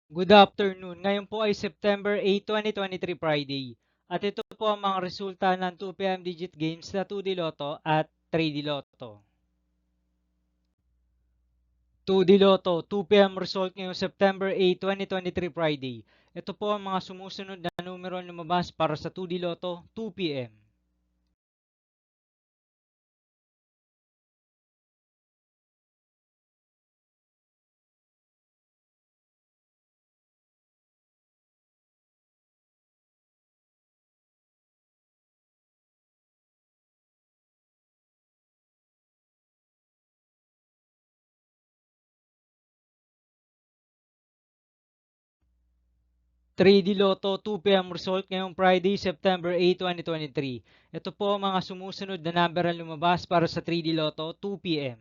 Good afternoon. Ngayon po ay September 8, 2023 Friday. At ito po ang mga resulta ng 2pm digit games na 2D Lotto at 3D Lotto. 2D Lotto, 2pm result ngayong September 8, 2023 Friday. Ito po ang mga sumusunod na numero lumabas para sa 2D Lotto 2pm. 3D Lotto 2pm result ngayong Friday, September 8, 2023. Ito po ang mga sumusunod na number ang lumabas para sa 3D Lotto 2pm.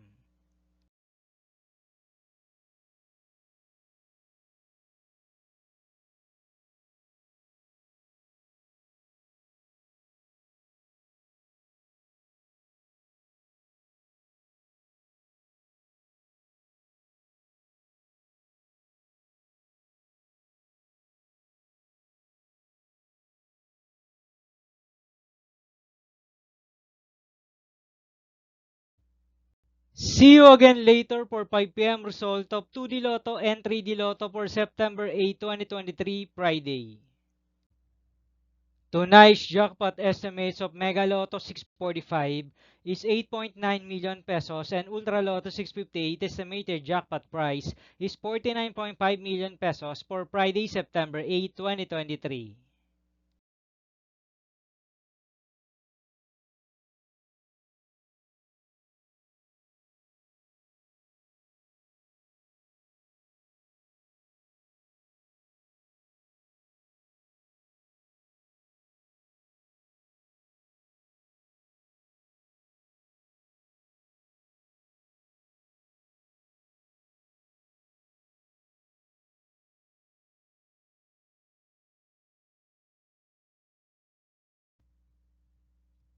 'See you again later for 5pm result of 2D Lotto and 3D Lotto for September 8, 2023, Friday. Tonight's jackpot estimates of Mega Lotto 645 is 8.9 million pesos and Ultra Lotto 658 estimated jackpot price is 49.5 million pesos for Friday, September 8, 2023.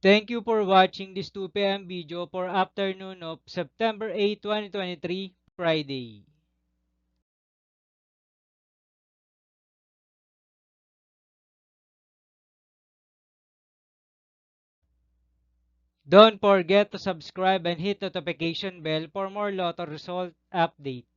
Thank you for watching this 2pm video for afternoon of September 8, 2023, Friday. Don't forget to subscribe and hit notification bell for more Lotto result update.